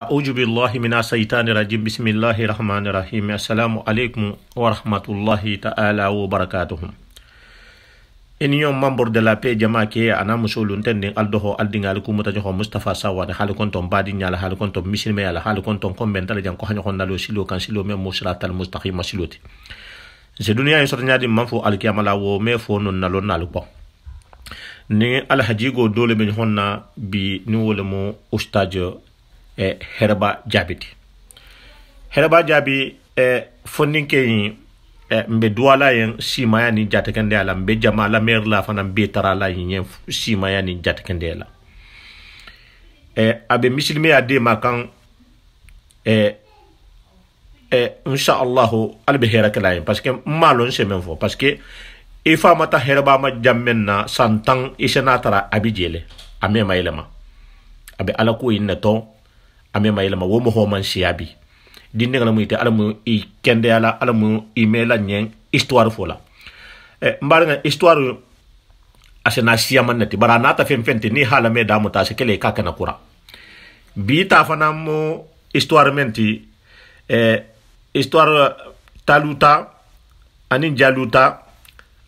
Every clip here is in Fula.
أعوذ بالله من الشيطان الرجيم بسم الله الرحمن الرحيم السلام عليكم ورحمة الله تعالى وبركاته إن يوم membre de la paix jama ke ana musulun tending aldoho aldingal ku mutajo Mustafa Sawa de hal konton badi nyala hal konton misilme yala hal konton kombental jang ko hanyo ndalo silo kan silo me musratal mustaqim siloti se dunia yusor nyadi manfu alkiyama la wo me fo non nalo nalu ko ni alhajigo dole ben honna bi ni wole mo ustajo herba jabiti herba jabi fondinke mbe duala yen simaya ni jatekende ala mbe jama la mer la fana be tarala yen simaya ni jatekende ala abe misilme ade makan insha Allah albe heraka la parce que malon c'est même faux parce que ifa mata herba ma jammenna santan isenatara abijele ame maylema abe ala ko inneto ame mayelama wo mo homan siabi dinne ngala muite ala mu I kende ala mu email nyen histoire fola mbar nga histoire asena siaman nati bara nata fente ni hala me damu ta se kele kakana kura bi ta fana mo histoire menti histoire taluta anin jaluta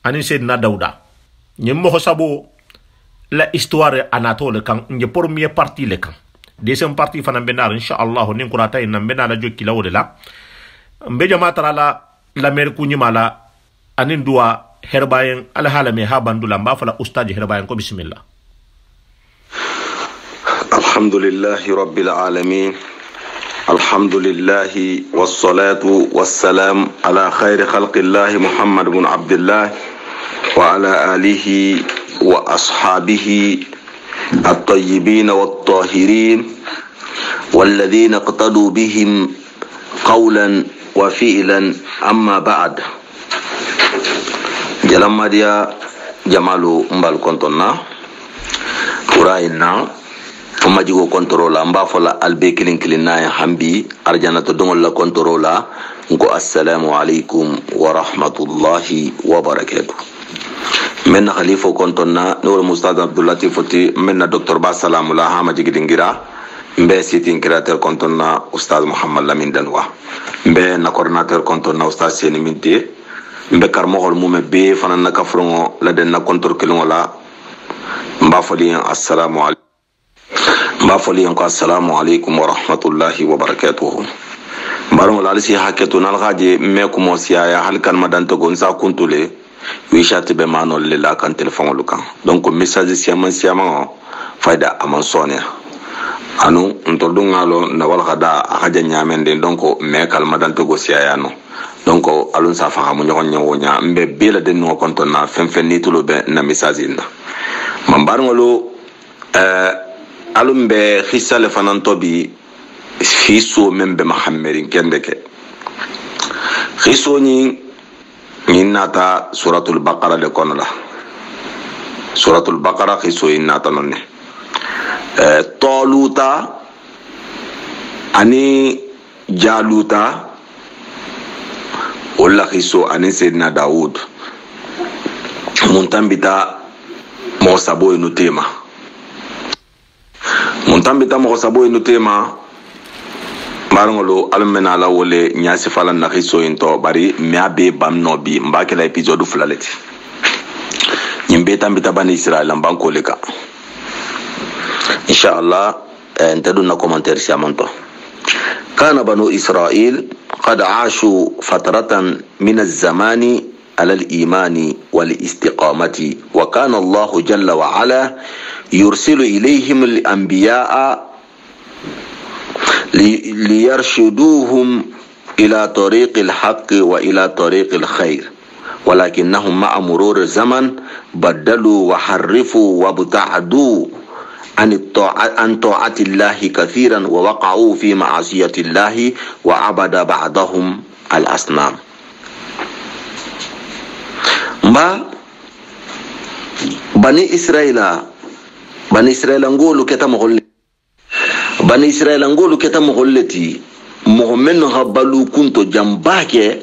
anin sedna dauda nyem mo sabo la histoire anatole kan nge première partie le kan deuxième partie fana benar inshallah nin kurata ina benala jokki lawde la mbe jama tara la mer ku nyimala anin duwa herbayen ala halame ha bandula mba fala ustaji herbayen ko bismillah alhamdulillahi rabbil alamin alhamdulillahi wassalatu wassalam ala khairi khalqillahi muhammad ibn abdullah wa ala alihi wa ashabihi الطيبين والطاهرين والذين اقتدوا بهم قولا وفعلا أما بعد جلما ديا جمالو مبال كنتنا وراينا وما جيغو كنترولا مبا فلا البي كلين كلينا حمبي أرجانا تدوم الله كنترولا نكو السلام عليكم ورحمة الله وبركاته من خليفه كنتنا نور مستاذ عبد اللطيف فوتي من دكتور باسلام الله هما جيغدينغرا مبي سيتين كراتر كنتنا استاذ محمد لامين دنوا مبي نكورناتور كنتنا استاذ سيني مينتي مبي كارموغول مومي بي فانا نكافرونو لدن كونتور كيلونلا مبافولين السلام عليكم مبافولين السلام عليكم ورحمه الله وبركاته بارون لالسي حكيتو نالغاجي ميكو موسيا يا هل كان مدانتو غونسا كونتولي wishati be manol le la kan telephone lukan donc message siaman fayda aman sonia anu ntodungalo na wal khada haja nyamende donc me kalma dan to go siayano donc alun sa fa mu nyon nyonya mbe bela den no konton na fen ni tulo be na message na mambar ngolo alum be khisale fanan to bi hiso membe muhammadin kendeke hiso ni innata suratul baqara le konola suratul baqara khiso innata nonne taluta ani jaluta wala khiso ani sayyidina daud muntambita mo sabo inu tema barangolo almena la wole nyasi falan na khiso into bari miabe bamno bi mbake la episode fulaleti nyimbe tambita bani israel mbanko leka inshallah entadu na commentaire si amanto kana banu israel qad aashu fatratan min az-zamani ala al-imani wal istiqamati wa kana allah jalla wa ala yursilu ilayhim al-anbiya'a ليرشدوهم إلى طريق الحق وإلى طريق الخير ولكنهم مع مرور الزمن بدلوا وحرفوا وابتعدوا عن طاعة الله كثيرا ووقعوا في معصية الله وعبد بعضهم الأصنام بني إسرائيل نقولوا كتمغل bani israel ngolu keta mogolleti mohammed habalu kunto jambake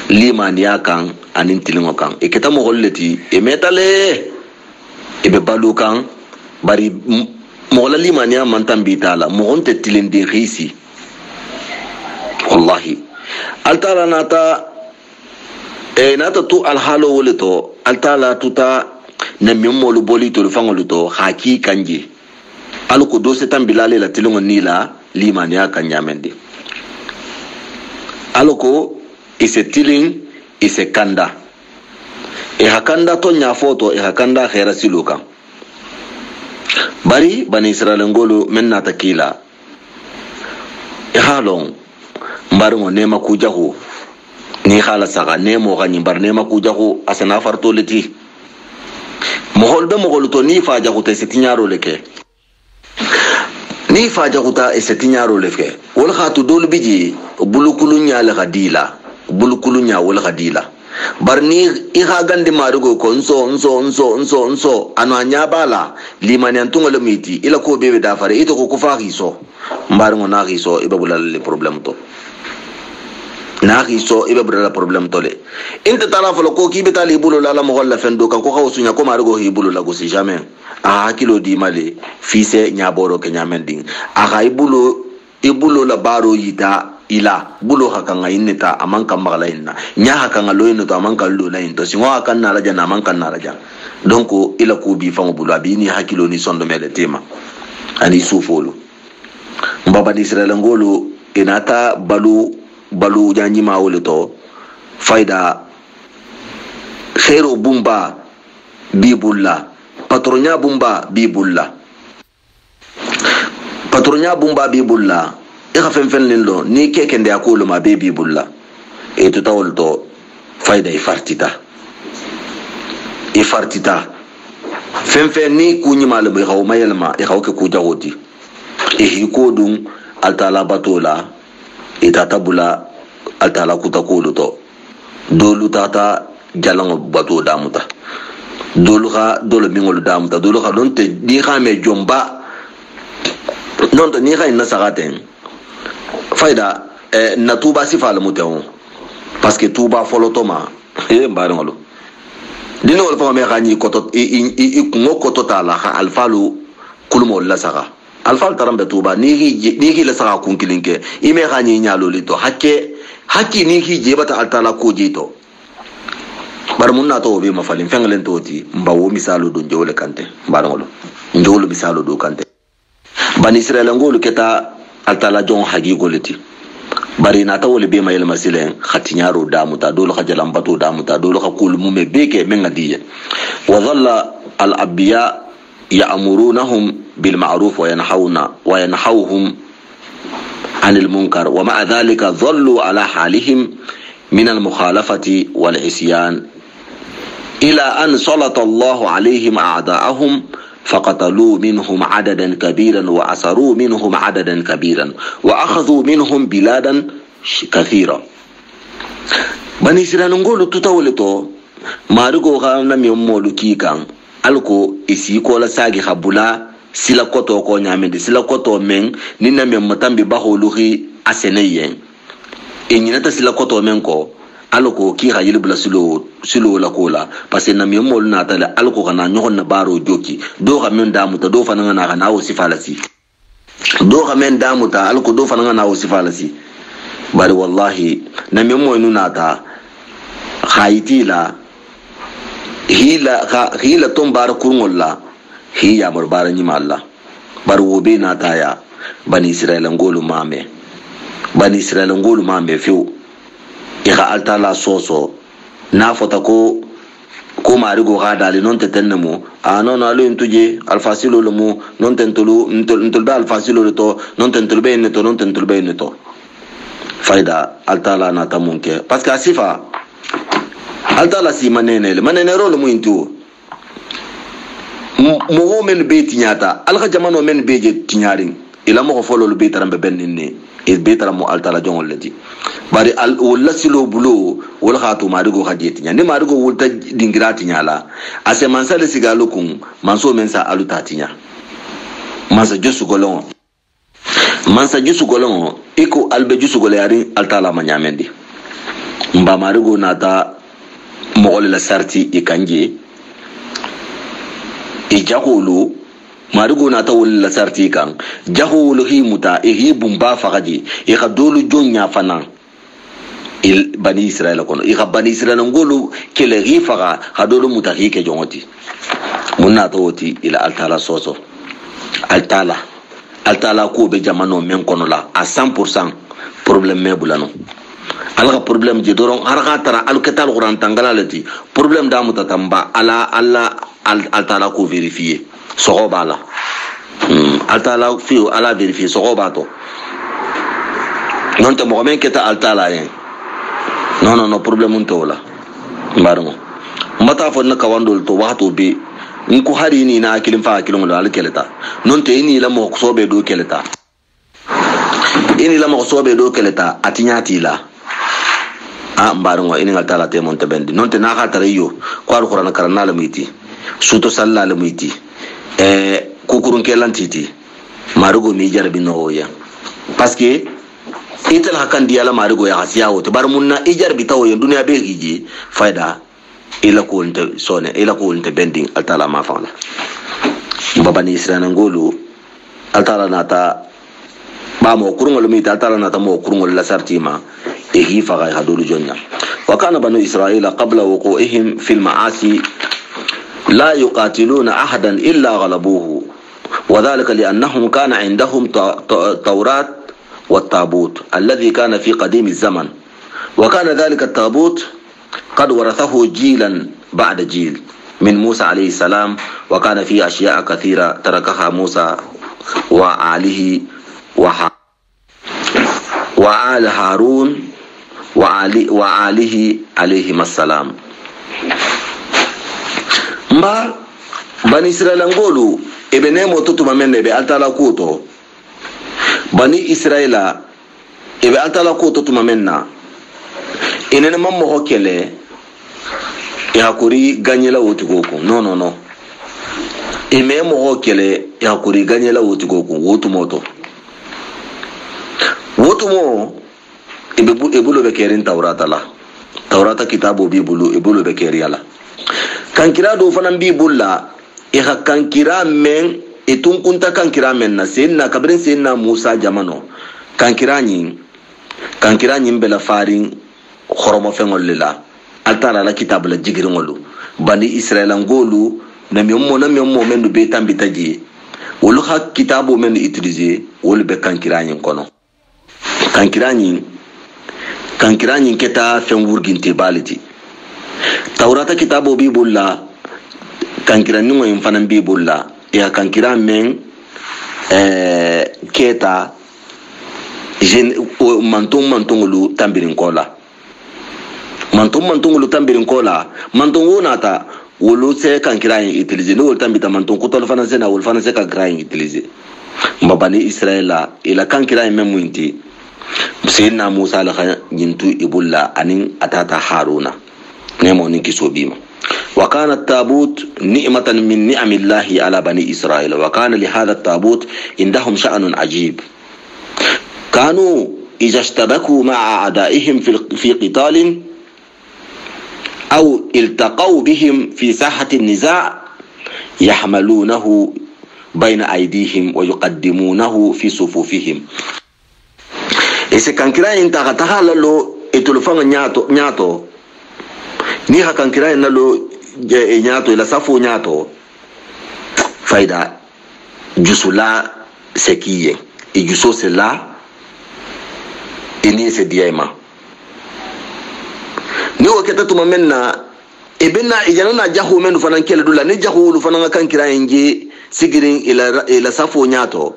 limaniya kan anin tilingo kan e keta mogolleti e metale e be balu kan bari mogola limaniya mantan bitala mogon te tilindi khisi wallahi altala nata nata tu alhalo wole to altala tuta na mimmolu boli to fangolu to haki kanje aluko do setan bilale la tilongo nila limaniya kanyamende aluko ise tilin ise kanda hakanda to nya foto hakanda khaira siluka bari bani israel ngolu menna takila halon mbaringo nema kujahu ni khala saga nemo gani bar nema kujahu asana farto leti mohol to ni fa jahu te setinyaro leke ni fa jahu ta setinyaro leke wal khatu dol biji bulukulunya la gadila bulukulunya wal gadila barni iha gandi marugo ko nso ano anya bala limani antungo le miti ila ko bebe da fare ito ko kufa hiso mbaringo na hiso ibabula le problem to na hiso ibabula problem to le inte tala folo ko ki betali bulo la mo golla fendo kan ko khawsunya ko marugo hibulo la go si jamais a hakilo di male fise nyaboro ke nyamending a ibulo la baro yita ila bulo hakanga inneta amanka magala inna nya hakanga loyino to amanka lo la into singo hakanna raja na amanka na raja donc ila ko bi fango bulo abini hakilo ni sondo mele tema ani sufolo mbaba di Israel ngolo inata balu janji ma wole to faida khairu bumba bibulla patronya bumba bibulla ika fen lindo ni keke nde akulu ma baby bulla e to tawol to fayda ifartita fen ni kunyi malu be xaw mayelma e xaw ke ku jawoti e hi kodum altala batola e tata bula altala kutakulu to dolu tata jalango bato damuta dolu mingol damuta dolu xa don te di xame jomba non to ni xay na sagaten fayda na tuba sifa la muteon parce que tuba folotoma mbarangolo dino wal fa me xani koto i ngo koto tala xa alfalu kulmo la saga alfal tarambe tuba ni hi la saga kunkilinke i me xani nyalo lito hakki ni hi jebata altala ko jito bar mun na to be mafalin fengalen toti mbawo misalo do jowle kante mbarangolo jowle misalo do kante bani israel ngolu keta altala jon hagi goleti bari na tawole be mayel masilen khatinyaro damuta dolo khajalam batu damuta dolo khakul mume beke mengadiye wa dhalla al abiya ya'murunahum bil ma'ruf wa yanhawhum anil munkar wa ma'a dhalika dhallu ala halihim min al mukhalafati wal isyan ila an salata Allah alayhim a'da'ahum فقتلوا منهم عددا كبيرا وأسروا منهم عددا كبيرا وأخذوا منهم بلادا كثيرا بني إسرائيل نقول تطولتو ما رجو غامنا ميمولو كيكان ألكو إسيكو لساقي خبولا سلا كوتو كو نعمل سلا كوتو من نينا ميمتان بباهولوغي أسنيين إنينتا سلا كوتو منكو alko ki hayil bla silo la kola parce que na mi mol na tala alko kana nyon na baro joki do ga men damuta do fananga na kana o sifalasi do ga men damuta alko do fananga na o sifalasi bari wallahi na mi mo nuna ta khayitila hila tom bar kurngolla hiya mar bar ni malla bar wobe na ta ya bani israel ngolu mame fiu ika altala soso na fota ko marigo ga dali non tetennemo non alu intuje alfasilo lumu non tentulu ntulba alfasilo to non tentulbe neto faida altala na tamunke parce que asifa altala si manene rolo mu intu mo men be tinyata alga jamano men beje tinyarin ila mo folo lu be tarambe benninne e be taramo altala jongol lati bari al wala silo bulo wala khatu marigo khajeti nya ni marigo wulta dingirati nyala ase mansa le sigalo kun manso mensa alutati nya mansa jusu golon iko albe jusu golari altala manyamendi mba marigo nata mogole la sarti e kanje e jakolo marigo na ta wul la sarti kan jahu wul hi muta hi bumba fagaji e ka dolu jonya fana il bani israel kono i ka bani israel ngolu kele hi faga ha dolu muta hi ke jongoti munna to woti ila altala soso altala ko be jamano men kono la a 100% problème me bulano alga problème je doron harga tara alkatal quran tangalalati problème da mutatamba ala altala ko vérifier sogoba la altala fi ala vérifier sogoba to non te mo men keta altala yen non problème on to la mbarmo mata fo na kawandol to wato be nko hari ni na akilin fa akilin wala alkeleta non te ini la mo so be do keleta ini la mo so be do keleta atinyati la mbarmo ini altala te monte bendi non te na ka tare yo ko alquran karana la miti suto salla la miti kukurun kelantiti marugo mi jarbi no ya parce que ital hakan diala marugo ya hasiya wote bar munna ijarbi tawo ya duniya be hiji faida ila ko nte sone ila ko nte bending altala ma fala babani israna ngolu altala nata ba mo kurungol mi altala nata mo kurungol la sartima hi faga hadulu jonya wa kana banu israila qabla wuqu'ihim fil ma'asi لا يقاتلون أحدا إلا غلبوه وذلك لأنهم كان عندهم توراة والتابوت الذي كان في قديم الزمن وكان ذلك التابوت قد ورثه جيلا بعد جيل من موسى عليه السلام وكان فيه أشياء كثيرة تركها موسى وآل هارون وآله عليهم السلام mba bani israila ngolu ebe nemo tutuma menne be altala kuto bani israila ebe altala kuto tuma menna inene mammo hokele ya kuri ganyela wotigoko no ime mo hokele ya kuri ganyela wotigoko wotumoto ebulo be kerin taurata kitabu bibulu ebulo be keriyala kankira do fanan bibulla kankira men etun kunta kankira men na senna kabrin senna Musa jamano kankira nyin bela farin khoromo fengol lela altara la kitab la jigirngolu bani israila ngolu na mi mo men do be tambitaji wolu kitabu men utiliser wolu be kankira nyin kono kankira nyin keta fen wurginte baliti taurata kitabo bibulla kankira ningo infanan bibulla ya kankira men keta mantungulu tambirin kola mantungulu tambirin kola mantungu nata wulu se kankira yin utiliser no tambita mantung kutol fana se na wul fana se kankira yin utiliser mbabani israila ila kankira yin memuinti sayyidina Musa la yintu ibulla anin atata Haruna nemo ninki sobima وكان التابوت نعمة من نعم الله على بني إسرائيل وكان لهذا التابوت عندهم شأن عجيب كانوا إذا اشتبكوا مع أعدائهم في قتال أو التقوا بهم في ساحة النزاع يحملونه بين أيديهم ويقدمونه في صفوفهم إذا كان كلا ينتهى للو إتلفان نياتو ni hakankira nalo nyato ila safu nyato faida jusula sekiye ijuso sela ini se diema ni wakata tumamenna ibena ijanana jahu menu fanan kele dula ni jahu lu fanan kankira ngi sigirin ila safu nyato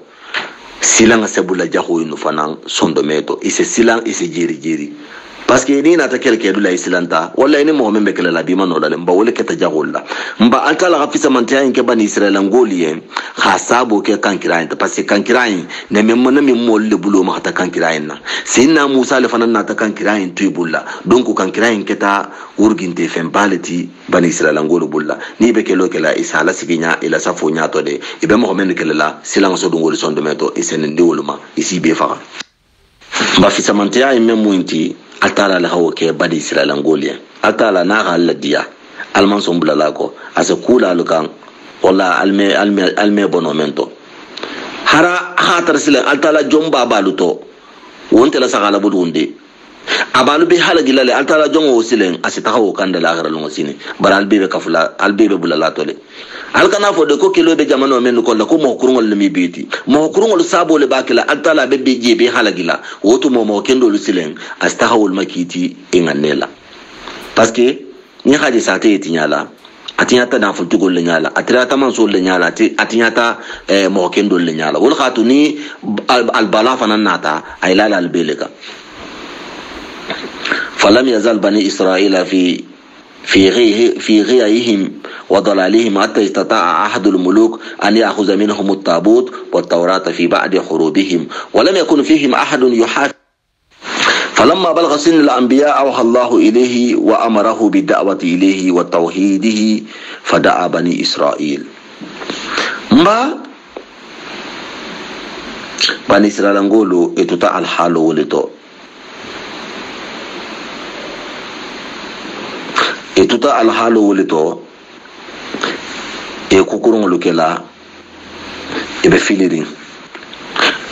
silanga sebula jahu inu fanan sondometo ise silang ise jiri parce que ni na ta kelke dula islanta wala ni mo membe kala bi man wala mba wala keta jagolla mba altala gafisa mantaya inke bani israila ngolien hasabo ke kankirain parce que kankirain ne memmo na memmo le bulo ma ta kankirain na sinna Musa le fanan na ta kankirain tuibulla donc kankirain keta urginte fembaleti bani israila ngolo bulla ni be kelo kala isa la siginya ila safo nyato de ibe mo men kala silang so dungol son de meto isenen diwoluma isi be fa ba fisa mantaya memmo inti atala la hawo ke badi israila ngolia atala na haladiya alman son bulalako asa kula lukan walla alme bono mento hara hatar sile altala jomba baluto wonte la sagala budunde abalu be halagilale altala jongo silen asita hawo kandala akhara lungo sini baral bebe kafula albebe bulala tole alkana fo de ko kilo be jamano men ko la ko mo kurungol mi biti mo kurungol sabo le bakila altala be be jebe halagila woto mo kendo lu silen asita hawo makiti inganela parce que ni haji sate yetinyala atinyata na fultugol le nyala atirata mansul le nyala atinyata mo kendo le nyala wol khatuni al bala fananata aylala al beleka فلم يزال بني إسرائيل في غيهم وضلالهم حتى استطاع أحد الملوك أن يأخذ منهم التابوت والتوراة في بعد حروبهم ولم يكن فيهم أحد يحافظ فلما بلغ سن الأنبياء أوحى الله إليه وأمره بالدعوة إليه وتوحيده فدعا بني إسرائيل ما بني إسرائيل نقولوا إتوتا الحال ولتو etuta alhalo wolito e kukurungolu kela ebe filirin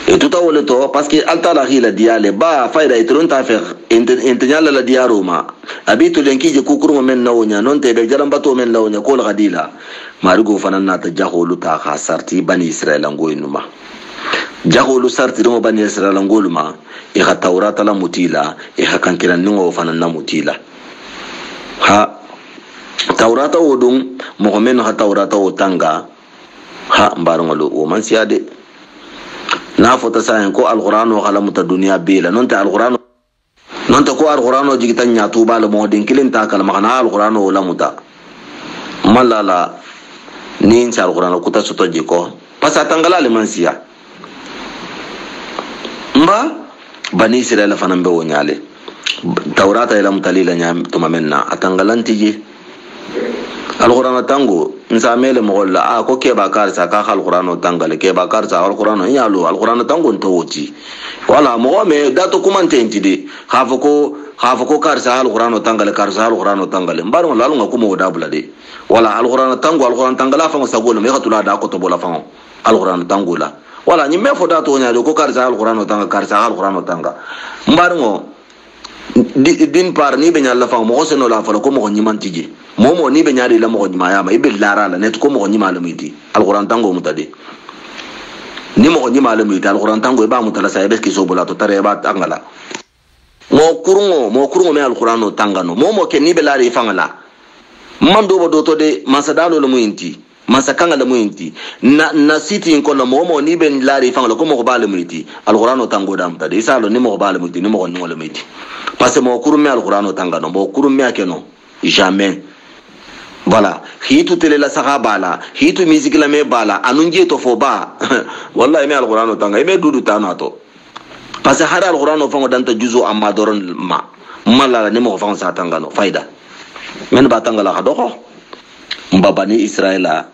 etuta wolito parce que alta la hila diale ba fayda itron ta fer intanyala la diaroma abitu lenki je kukurungo men nawnya non te be jaram bato men nawnya ko la gadila marigo fanana ta jaholu ta khasarti bani israel ngoynuma jaholu sarti do bani israel ngoluma e ha tawrata la mutila e ha kankiran ngo fanana mutila ha taurata wodum mohamed ha taurata wotanga ha mbarngolo o man siade na fota sahen ko alqur'ano khalamuta dunya bela nonta alqur'ano nonta ko alqur'ano jigita nyatu bala modin kilinta kala magana alqur'ano lamuta malala nin sa alqur'ano kuta soto jiko pasa tangala le man siya mba bani israel fanambe wonyale taurata ila mutalila nya tumamenna atangalanti je alqur'ano tango nsamele mogolla ko ke bakar sa ka alqur'ano tangale ke bakar sa alqur'ano nyalo alqur'ano tango ntoti wala mogome dato kumante entide khafoko kar sa alqur'ano tangale kar sa alqur'ano tangale mbaro lalu ngako mo dabula de wala alqur'ano tango alqur'ano tangala fa sagolo me khatula da ko to bola fa alqur'ano tangola wala nyimme fo dato nya ko kar sa alqur'ano tanga kar sa alqur'ano tanga mbaro din par ni be nyalla fa mo seno la fa ko mo nyimantiji momo ni be nyaari la mo nyima yama ibe lara la net ko mo nyima la miti alquran tango mutade ni mo nyima la miti alquran tango ba mutala sa ibe kiso bola to tare ba tangala mo kurungo me alquran no tangano momo ke ni be lari fangala mando bo do to de masadalo lo muinti masakanga la muinti na siti ko la momo ni be lari fangala ko mo ba la miti alquran no tango da mutade isalo ni mo ba la miti ni mo no la miti parce que mo kurume alquran no tangano mo kurume akeno jamais voilà hitu tele la sahaba la hitu musique la me bala anunje to fo ba wallahi me alquran tanga ibe dudu tanato parce que hada alquran fango danta juzo amma doron ma mala ne mo fango sa tanga no faida men ba tanga la hadoko mbabani israila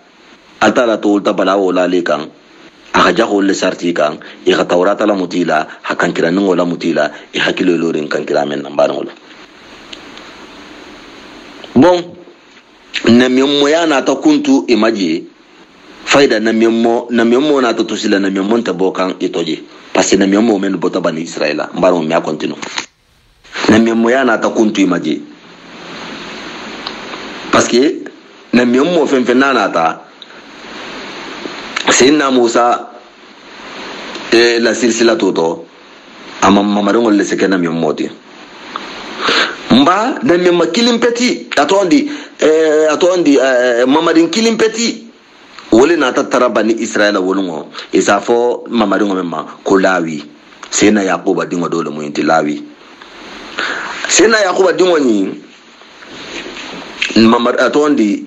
atala to ulta bala wala lekan aka jago le sarti kan e ka tawrata la mutila hakan kira ngo la mutila e hakilo lorin kan kira men nambara ngolo bon na miyammo yana ta kuntu imaji faida na miyammo na ta tusila na miyammo ta bokan itoje parce na miyammo men bota bani israila mbaro mi a continue na miyammo yana ta kuntu imaji parce que na miyammo fen nana ta sayyidina Musa la silsila toto ama mamarongol le sekena miyammo ti mba na miyamma kilimpeti atondi mamadin kilimpeti wole na tattara bani israila wolungo isafo mamadin memma ko lawi sena yaquba dingo dole mu inti lawi sena yaquba dingo ni mamad atondi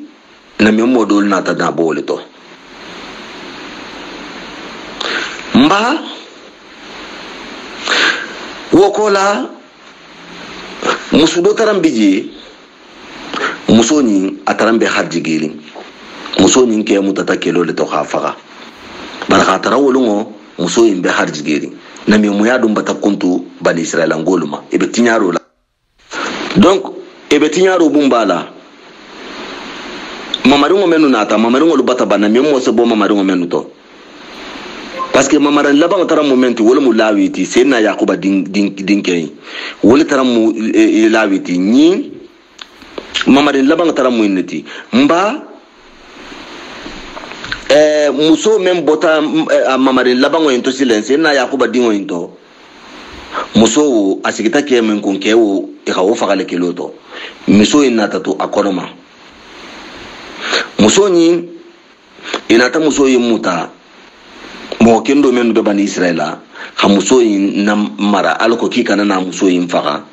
na miyammo dole na tada bole to mba wokola musudo tarambiji musoni atarambe hajjigiri musoni ke mutata kelo le to khafaga baraka tarawulungo musoni be harjigiri na mi mu yadum bata kuntu bani israila ngoluma ibe tinyaro la donc ibe tinyaro bumbala mamaringo menu nata mamaringo lu bata bana memo se bo mamaringo menu to parce que mamaran laban tara momenti wala mu lawiti senna yakuba dinkey wala tara mu lawiti ni mamarin laban tara mu innati mba muso men bota mamarin laban into silence senna yakuba dingo into muso asigita ke men kon kewo e hawo fagale kiloto muso inata to akonoma muso ni inata muso yimuta mo kendo men be bani israila ha muso yin na mara alko kikana na muso yin faga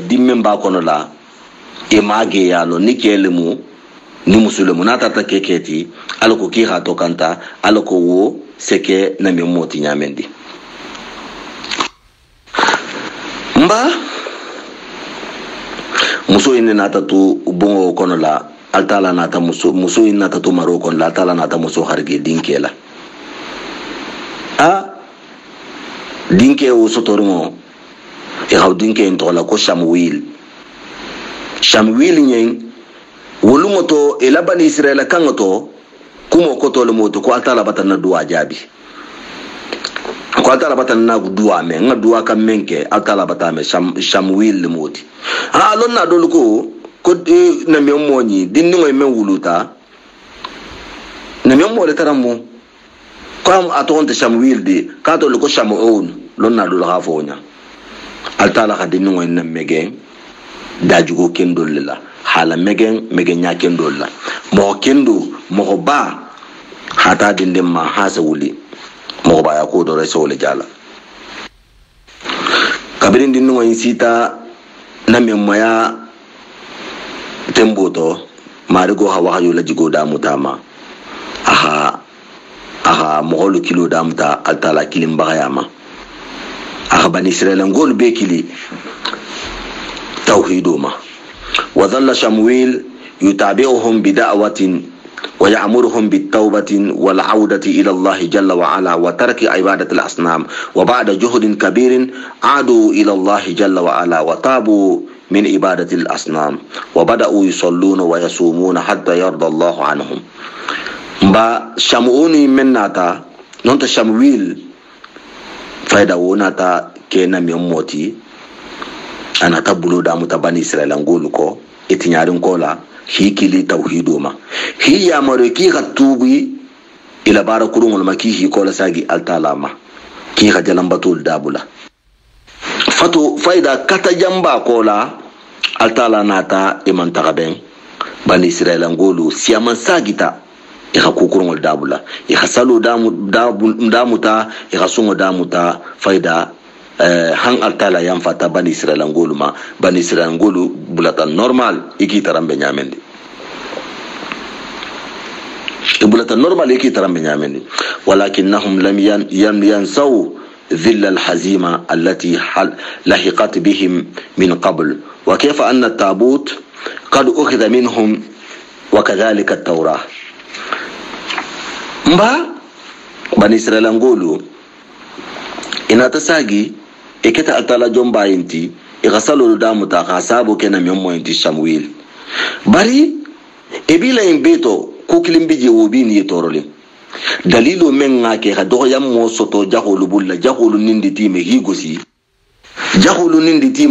dimmen ba kono la e mage yalo ni kelemu ni musulmu na tata keketi alko ki ha to kanta alko wo seke na me moti nyamendi mba muso yin na tatu bongo kono la altala nata muso yin nata to maro kono la altala nata muso harge dinkela dinke o sotormo e haw dinke en tola ko Samuel nyen wolumo to e labani Israel kangoto kumo ko to le moto ko altala batana duwa jabi ko altala batana na duwa me ngadua kam menke altala batame Samuel le moti lon na dolu ko na me moni dinni ngoy men wuluta na me mo le taramu comme atonte Samuel de kato le ko Samuel lon na dolu hafonya altala khadinu ngoy na megen dajugo kendo la hala megen nya kendo la mo kendo mo ba hata dinde ma hasa wuli mo ba ya ko do reso le jala kabirin dinnu ngoy sita na me moya temboto marigo hawa hayo la jigo da mutama aha mogolu kilo da muta altala kilim bagayama aha bani israel ngol be kili توحيدهما وظل شمويل يتابعهم بدعوة ويأمرهم بالتوبة والعودة إلى الله جل وعلا وترك عبادة الأصنام وبعد جهد كبير عادوا إلى الله جل وعلا وتابوا من عبادة الأصنام وبدأوا يصلون ويصومون حتى يرضى الله عنهم با شمعوني من ناتا نونت شمويل فايداوناتا كينا ميموتي ana tabulo da mutabani Israel ngolu ko etinyaarin kola hikili tauhiduma hiya mareki khatubi ila barakurun maki hi kola sagi altalama ki khajalambatul dabula fatu faida kata jamba kola altala nata iman tagaben bani Israel ngolu siaman sagita e khakukurun dabula e khasalu damuta e khasungo damuta faida han altala yam fata bani Israel ngolu ma bani Israel ngolu bulata normal iki tarambe nyamendi bulata normal iki tarambe nyamendi walakinnahum lam yansaw ذل الحزيمة التي لحقت بهم من قبل وكيف أن التابوت قد أخذ منهم وكذلك التوراة مبا بني إسرائيل نقولوا إن تساقي iketa atala jomba inti ikasalo damu ta kasabu kena myomo inti Samuel bari ebila imbeto kukilimbi jewobi ni torole dalilu menga ke hado yam mo soto jaholu bulla jaholu nindi time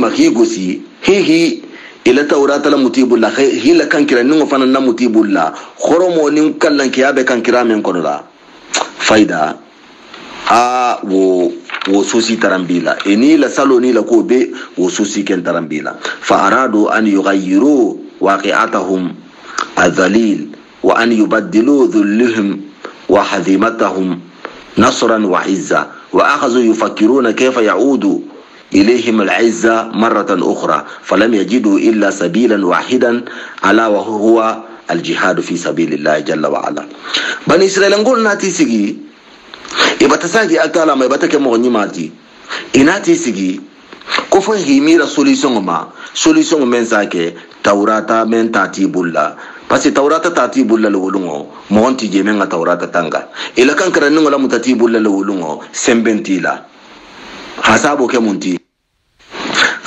higosi hihi ila tawrata la mutibulla hila kankira ningo fana na mutibulla khoromo nin kallan kiyabe kankira men konola faida wo susi tarambila eni la saloni la kobe wo susi ken tarambila fa aradu an yughayyiru waqi'atahum adhalil wa an yubaddilu dhullihim wa hadimatahum nasran wa izza wa akhadhu yufakkiruna kayfa ya'udu إليهم العزة مرة أخرى فلم يجدوا إلا سبيلا واحدا على وهو الجهاد في سبيل الله جل وعلا بني إسرائيل نقول ناتي سيجي ibatasagi atala ma ibatake mo nyimati inati sigi ko fo himira solution men sake taurata men tati bulla parce taurata tati bulla lo wolungo mo onti je men taurata tanga ila kan karan ngola mutati bulla lo wolungo sembentila hasabo ke munti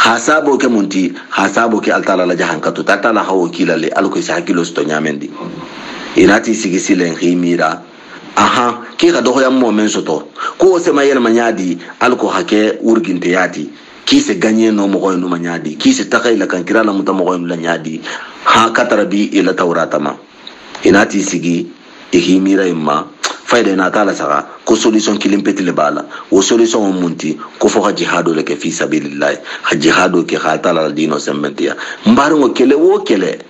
hasabo ke munti hasabo ke altala la jahan katu tatala hawo kilale alko sa hakilo sto nyamendi inati sigisilen khimira aha ki ga do ya momen soto ko se mayel manyadi alko hake urginte yati ki se gagner no mo no manyadi ki se takayla kan kirala mutamo ko la nyadi ha katarabi ila tawratama inati sigi ihimira imma fayda na tala saka ko solution kilimpeti le bala o solution munti ko fo jihadu le ke fi sabilillah ha jihadu ke khatala dino semmentia mbaru kele wo kele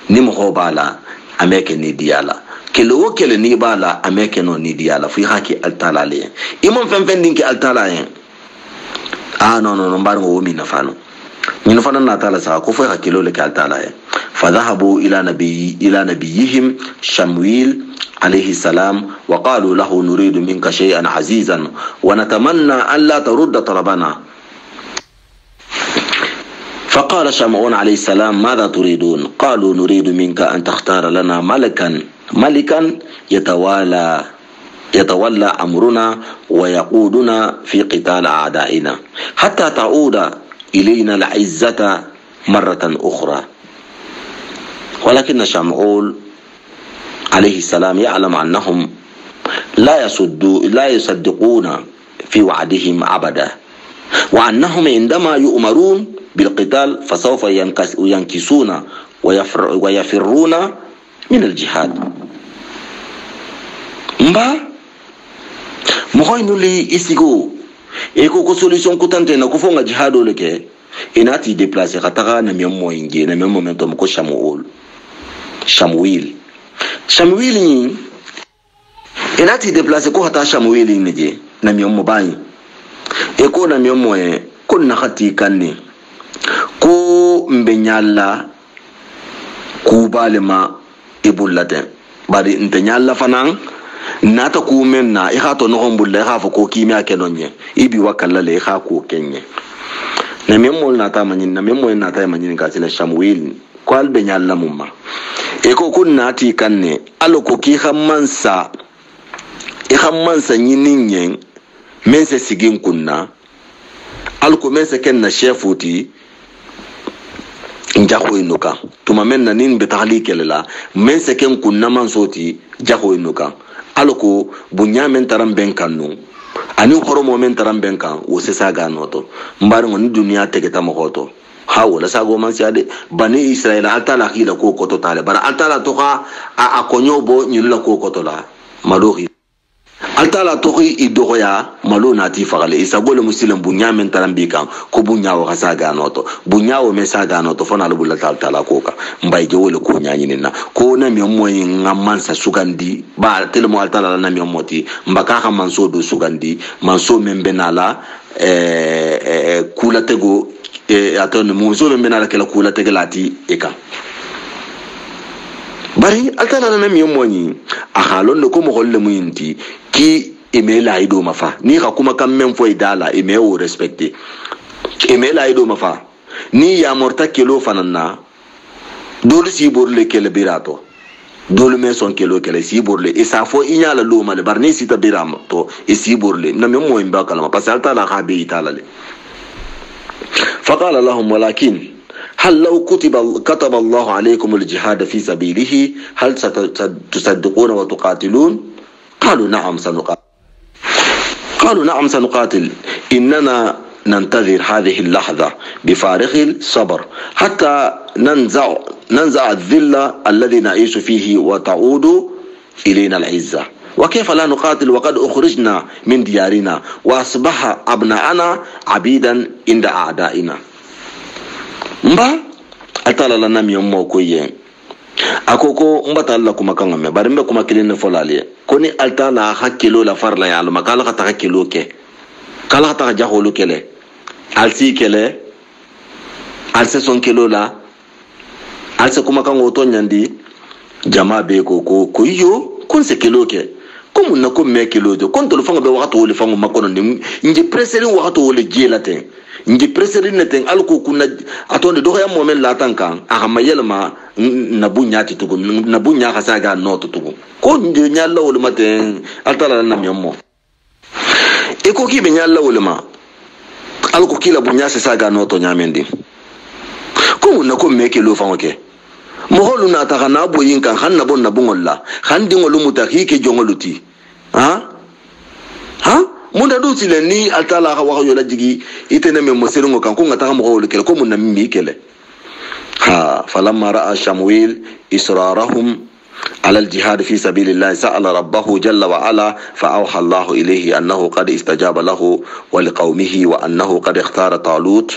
ni mo ho bala ameke ni diala kele wo kele ni bala ameke no ni diala fi haki altala le imam fen dinki altala yen no mbaru wo mi na fano min fana na tala saka ko fo hakilo le ke altala yen فذهبوا إلى نبيهم شمويل عليه السلام وقالوا له نريد منك شيئا عزيزا ونتمنى ألا ترد طلبنا فقال شمعون عليه السلام ماذا تريدون قالوا نريد منك أن تختار لنا ملكا يتولى أمرنا ويقودنا في قتال أعدائنا حتى تعود إلينا العزة مرة أخرى ولكن شمعون عليه السلام يعلم أنهم لا يصدقون في وعدهم أبدا وأنهم عندما يؤمرون بالقتال فسوف ينكسون ويفرون من الجهاد مبا مخوين لي إسيغو إيكو كو سوليسيون كوتانتي نكوفونغا جهادو لكي إناتي ديبلاسي خطاقا نميومو إنجي نميومو منتو مكو Shamuil ni inati déplacer ko hata Shamuil ni je na miyommo bani e ko na miyommo e ko na khati kanni ko mbenyalla ku balema ibulaten bari ntenyalla fanan nata ku menna e khato no hombulle kha fo ko kimya kenonye ibi wakalla le kha ko kenye na miyommo na ta manyin na miyommo na ta manyin ka sila Shamuil ko albe nyalla mumma eko kunna ti kanne aloko ki hammansa nyinin mense sigin kunna alko mense kenna chefuti njaho inuka tuma menna nin betali kelela mense ken kunna mansoti jaho inuka alko bunya men taram benkannu ani horomo men taram benkan wo se saga noto mbar ngoni dunia tegeta mokoto hawala sago man siade bani Israel altala khila ko koto tale bara altala to a konyobo nyilla ko koto la madohi altala to idoya malona ti fagale isagole muslim bunya men tarambika ko bunya wa saga noto bunya wa me saga noto fona lubula tala ko ka mbay je wole ko nyanyinina ko na mi moyi ngamman sa sugandi ba telmo altala na mi moti mbaka ka manso do sugandi manso membenala kula tego atone muso be menala kala kula tegelati eka bari altala na mi moni a halon ko mo holle muyinti ki emela ido mafa ni ka kuma kan men fo idala eme o respecter emela ido mafa ni ya morta kelo fanana dole si borle kele birato dole men son kelo kele si borle e sa fo inyala lo male barni si tabiramo to e si borle na mi mo imba kala parce altala ka be itala le فقال لهم ولكن هل لو كتب الله عليكم الجهاد في سبيله هل ستصدقون وتقاتلون قالوا نعم سنقاتل إننا ننتظر هذه اللحظة بفارغ الصبر حتى ننزع الذل الذي نعيش فيه وتعود إلينا العزة وكيف لا نقاتل وقد أخرجنا من ديارنا وأصبح أبناءنا عبيدا عند أعدائنا مبا أتالا لنا ميومو كوين أكوكو مبا تالا كما كنغمي بارمبا كما كلين فلالي كوني أتالا حكيلو لفرلا يعلم كالا خطا حكيلو كي كالا خطا جاهولو كي ألسي كي ألسي سون كيلو لا ألسي كما كنغو تونياندي جما بيكو كويو كون سكيلو كي comme na ko mekelo do kon to fanga be waxatu wole fanga makono ngi presser waxatu wole jelaten ngi presser neten alko kunna atonde do ya momen la tankan a mayelma na bunyati tugo na bunya khasaga noto tugo ko ngi nyalla wole maten altala na miyammo e ko ki be nyalla wole ma alko kila bunya se saga noto nyamendi ko mun na ko meke lo fa oke moholu na ta kana boyin kan hanna bon na bungolla handi ngolu mutaki ke jongoluti ha munda do sile ni altala ka wa yola jigi itene me mosirungo kan ko ngata mo ko ko mun na mi kele فلما رأى شمويل إصرارهم على الجهاد في سبيل الله سأل ربه جل وعلا فأوحى الله إليه أنه قد استجاب له ولقومه وأنه قد اختار طالوت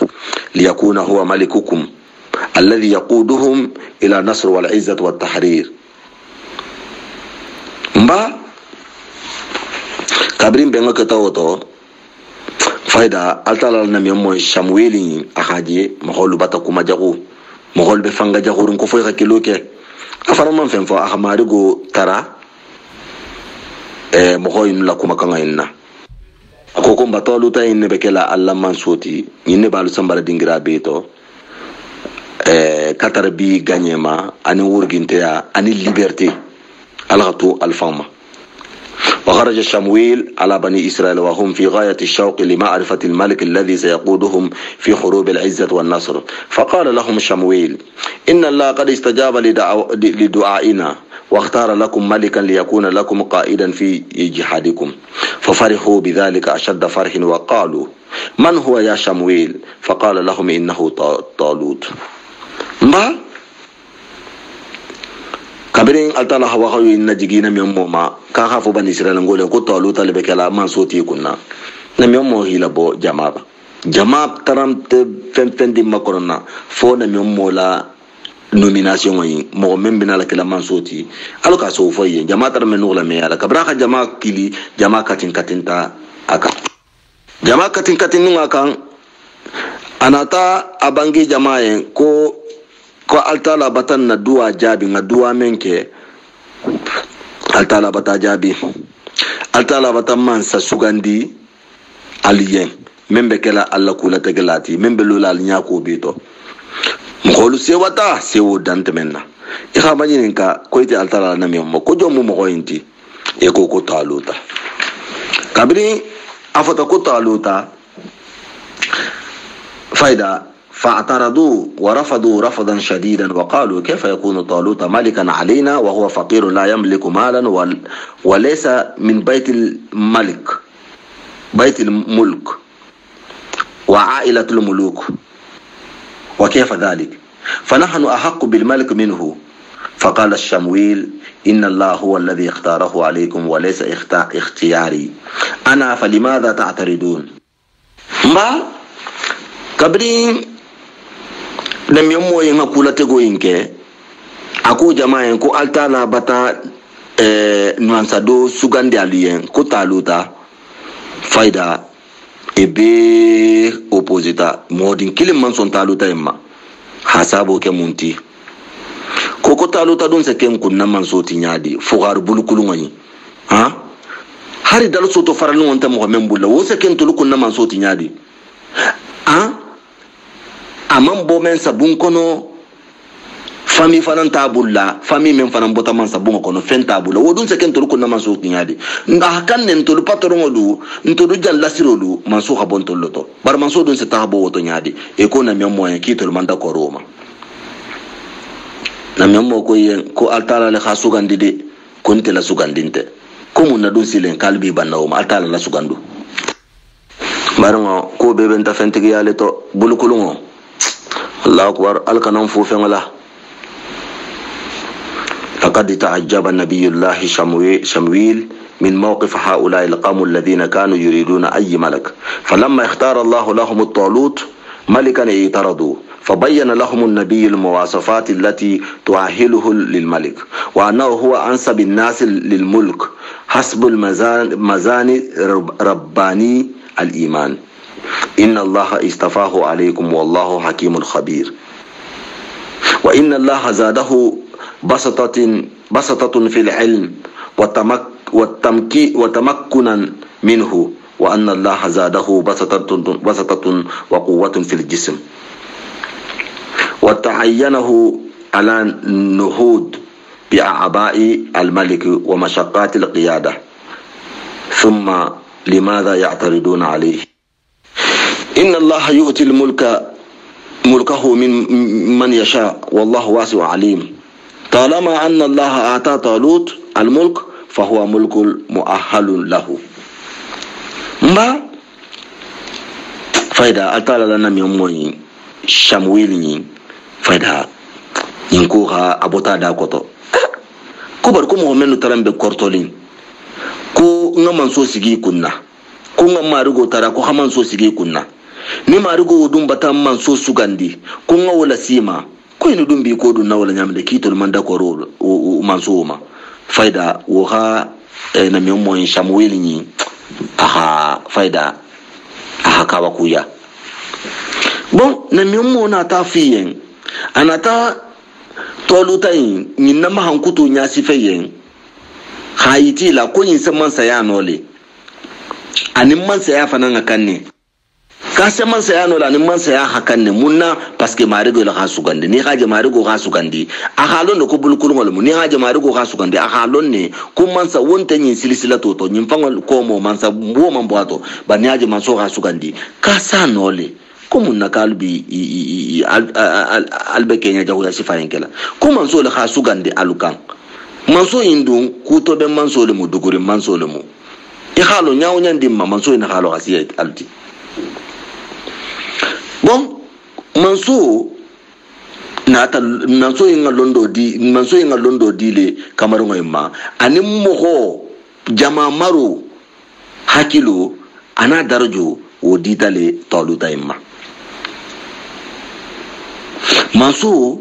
ليكون هو ملككم الذي يقودهم إلى النصر والعزة والتحرير. مبا كابرين بينك توتو فايدا ألتلا نميمو شمويل أخاجي مخولو باتكو مجاقو مغول بفنجا جاورن كفوي خكيلوكي افرمان فين فو اخماريغو ترى مغوين لاكو مكان يننا اكوكم باتولو تا ان بكلا الله منسوتي ني بالو سمبال دينغرا بيتو كاتر بي غانيما اني ورغينتيا اني ليبرتي الغتو الفاما. وخرج شمويل على بني إسرائيل وهم في غاية الشوق لمعرفة الملك الذي سيقودهم في حروب العزة والنصر. فقال لهم شمويل إن الله قد استجاب لدعائنا واختار لكم ملكا ليكون لكم قائدا في جهادكم. ففرحوا بذلك أشد فرح وقالوا من هو يا شمويل؟ فقال لهم إنه طالوت. ما kabirin altala hawa hawi na jigina miyomma ka hafu bani israel ngole ko taluta lebe kala man soti kunna na miyommo hila bo jama'a taram te fen di makorona fo na miyommo la nomination yi mo membina la kala man soti aluka so fo yi jama'a tar men nugla me ala kabra ka jama'a kili jama'a katinta aka jama'a katin nunga kan anata abangi jama'a ko altala batan na duwa jabi nga duwa menke altala bata jabi altala batan man sa sugandi aliyen membe kala alla kula tegelati membe lula alnya ko bito mkholu sewata sewo dante menna ikha majinin ka ko ite altala na miyommo ko jomu mo ko inti e ko taluta kabri afata ko taluta faida فاعترضوا ورفضوا رفضا شديدا وقالوا كيف يكون طالوت ملكا علينا وهو فقير لا يملك مالا وليس من بيت الملك وعائلة الملوك وكيف ذلك فنحن أحق بالملك منه. فقال الشمويل إن الله هو الذي اختاره عليكم وليس اختياري أنا فلماذا تعترضون. ما كبرين لم يمو ينها كولا تغو ينكي أكو جماعين كو ألتانا بتا نوانسادو سوغان دي عليين كو تالوتا فايدا ebe opposita modin kilim man son taluta yamma hasabo ke munti koko taluta don se ken kunna man so tinyadi fugar bulukulu ngani ha hari dal so to faranu wonta mo membulla wo se ken tulu kunna man so tinyadi ha amam bo men sabun kono fami fanan tabulla fami men fanan bota man sabun kono fen tabulla wodun se ken tulu kunna man so tinyadi nda kan nen tulu patron du ntulu jalla sirolu man so habon toloto bar man so dun se tahabo woto nyadi e ko na mi moyen kitol man da ko roma na mi mo ko yen ko altala le khasugandi de konte la sugandinte ko mun na dun silen kalbi bannawo ma altala la sugandu barango ko bebe nta fentigi yale to bulukulungo Allahu akbar alkanan fu fengala لقد تعجب نبي الله شمويل من موقف هؤلاء القوم الذين كانوا يريدون أي ملك فلما اختار الله لهم الطالوت ملكا اعترضوا فبين لهم النبي المواصفات التي تؤهله للملك وأنه هو أنسب الناس للملك حسب المزان رباني الإيمان إن الله استفاه عليكم والله حكيم خبير وإن الله زاده بسطة في العلم وتمكنا منه وأن الله زاده بسطة وقوة في الجسم وتعينه على النهوض بأعباء الملك ومشقات القيادة ثم لماذا يعترضون عليه inna allaha yu'ti mulkahu man yasha wallahu wasi'un alim. طالما أن الله أعطى طالوت الملك فهو ملك مؤهل له. ما فايدا أتالا لنا ميوموين شامويلين فايدا ينكوها أبوتا داكوتو كوبر كومو منو ترامبي كورتولين كو نمان سو سيغي كنا كو نمارغو ترا كو همان سو سيغي كنا ni marigo dum bata man so sugandi ko ngawla sima ko ni dum bi ko dum nawla nyamde kitol manda ko ro man so ma faida wo ha na mi mo en shamueli ni aha faida aha kawa kuya bon na mi mo na ta fiyen anata tolutain ni na ma hankuto nya sifayen hayiti la ko yin saman saya nole anin man saya fanan akanne ka man saya no la ni man saya hakan ne munna parce que marigo la ha sugande ni haje marigo ha sugandi a halon ko bulkul ngol mu ni haje marigo ha sugandi a halon ne ko man sa wonta ni silsila to ni fangol ko mo man sa bo man boato ba ni haje man so ha sugandi ka sa no le ko munna kalbi albe kenya jawu ya sifayen kala ko man so la ha sugandi alukan man so indun ku to be man so le mu duguri man so le mu e halo nyaaw nyandi man so ina halo asiyat alti. Bon, manso nata manso inga londo di le kamarongo ima ani moho jama maru hakilo ana darajo o ditale toluta ima manso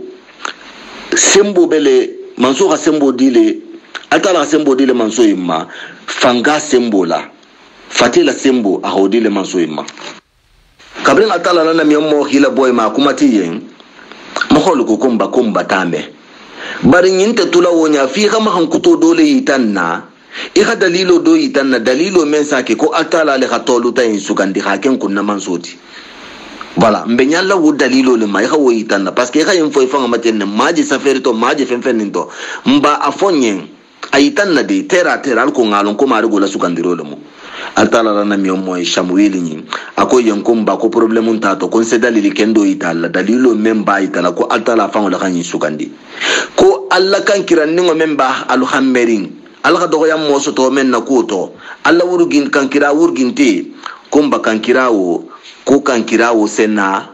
sembo bele manso ka sembo dile atala sembo dile manso ima fanga sembo la fatila sembo a hodile manso ima kabrin atala nana mi mo hila boy ma kuma tiyen mo holu ko kumba tame bari nyinte tula wonya fi kama hankuto dole yitanna iha dalilo do yitanna dalilo men sake ko atala le khatolu tayin sugandi haken kunna mansoti voilà mbenya la wo dalilo le ma iha wo yitanna parce que iha info ifanga matenne maji safari to maji femfen to mba afonyen ayitanna de tera al ko ngalon ko marigo la sugandiro le mo atala lana mi mo shamueli ni ako yankum ba ko problem ta to kon se dalili kendo italla dalilo memba itala ko atala fa wala kan sugandi ko alla kan kiran ningo memba al hammerin al ga do yam mo so to men na ko to alla wurgin kan kira wurgin te kumba kan kirawo ko kan kirawo sena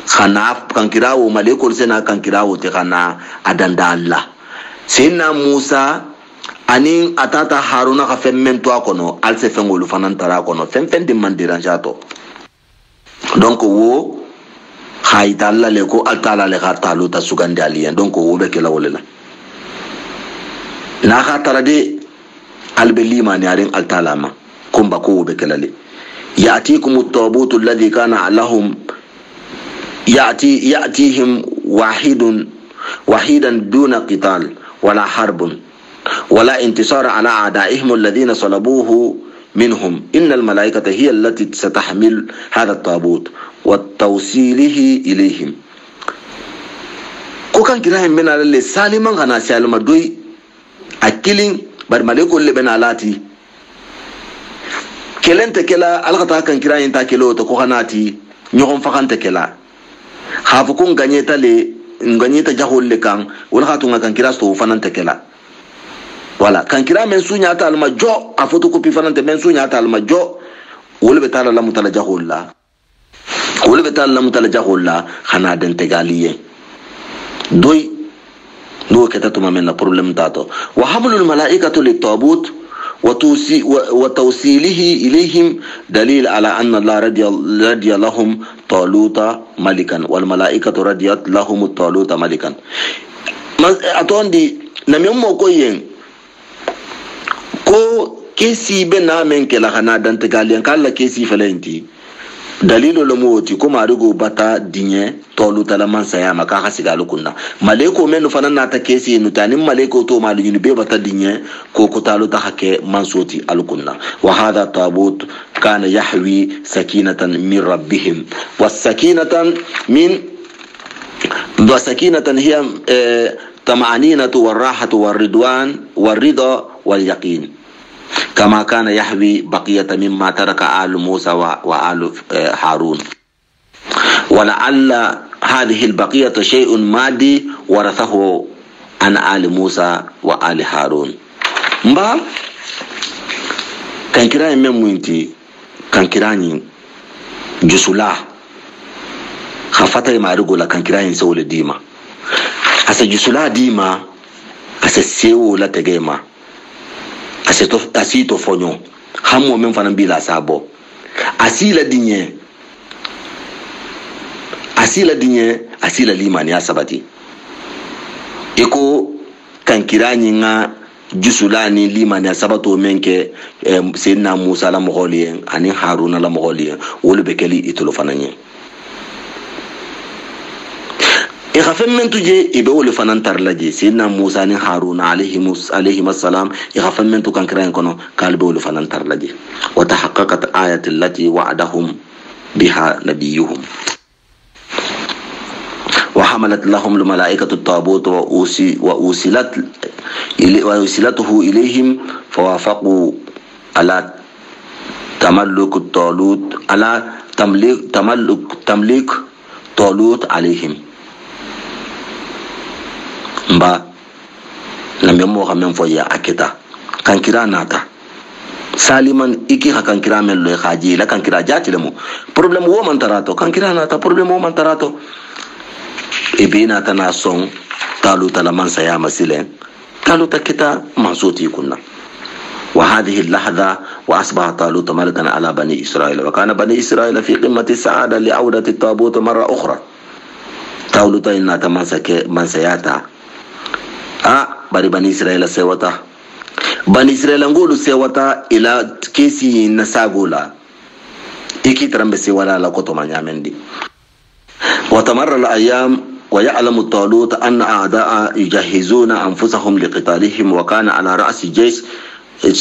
khana kan kirawo malekol sena kan kirawo te khana adanda Allah sena Musa anin atata Haruna ka femmen to akono alse fengolu fanan tara akono femfen de mandiranjato donc wo hayta alla le ko altala le gata lo ta sugande alien donc wo be kala wolela na gata de albelima ni arin altala ma kumba ko wo be kala le yatikum at-tabut alladhi kana lahum yatihim wahidan duna qital wala harbun ولا انتصار على أعدائهم الذين صلبوه منهم إن الملائكة هي التي ستحمل هذا الطابوت وتوصيله إليهم كوكان كراهم بنا للي سالما غنا سالما دوي أكلين بر ملائكة اللي بنا لاتي كلن تكلا ألغتا كان كراهم تاكلو تكوخناتي نيوغن فخان تكلا خافكون غنيتا جاهول لكان ولغاتو كان كراستو فنان تكلا voilà kan kira men sunya ta alma jo a photocopy fanante men sunya ta alma jo wolbe tala la mutala jahulla khana den tegaliye doy no ketatu men na problem tato wa hamlul malaikatu litabut wa tawsilihi ilayhim dalil ala anna Allah radiya lahum taluta malikan wal malaikatu radiyat lahum taluta malikan atondi na memmo ko yen ko kesi be na men ke la hana dan tegalian kala kesi falenti dalilo lo moti ko marigo bata dinye tolu tala man saya maka hasigalu kunna maleko men fanan na ta kesi nutani maleko to malu ni be bata dinye ko ko talu ta hake mansoti alukunna wa hadha tabut kana yahwi sakinatan min rabbihim was-sakinatan hiya tama'aninatu war-rahatu war-ridwan war-ridha wal-yaqin كما كان يحوي بقية مما ترك آل موسى وآل هارون، ولعل هذه البقية شيء مادي ورثه عن آل موسى وآل هارون. مبا كان كراني مموينتي كان كراني جسولا خفتا ما رجولا كان كراني سول ديما أس جسولا ديما أس سيو لا تجيما أسيتو فونيو همو من فنان بلا سابو أسيلا دينيه asila limani ya sabati iko kan kirani nga jusulani limani ya sabato menke sayyidina Musa la mogoliyen ani Haruna la mogoliyen wolu bekeli itolo fananye khafem men tuje ibe wolu fanan tarlaje sayyidina Musa ni Haruna alayhi assalam khafem men tu kan kirani kono kalbe wolu fanan tarlaje wa tahaqqaqat ayati allati wa'adahum biha nabiyuhum وحملت لهم الملائكة الطابوت وأوصلته إليهم فوافقوا على تملك الطالوت على تملك طالوت عليهم. مبا لم يموها من فويا أكتا كان كرا ناتا سالما إكي كان كرا من لو خاجي لا كان كرا جاتي لمو problem wo man tarato كان كرا ناتا problem wo man tarato ibina tana son taluta la mansa ya masilen taluta kita mansuti kunna وهذه اللحظة وأصبح طالوت ملكا على بني إسرائيل وكان بني إسرائيل في قمة السعادة لعودة الطابوت مرة أخرى. طالوت إنها تمسك منسياتا بري بني إسرائيل سيوتا بني إسرائيل نقول سيوتا إلى كيسي نساقولا إكي ترمبسي ولا لقطو من يامندي. وتمر الأيام ويعلم طالوت أن أعداء يجهزون أنفسهم لقتالهم وكان على رأس الجيش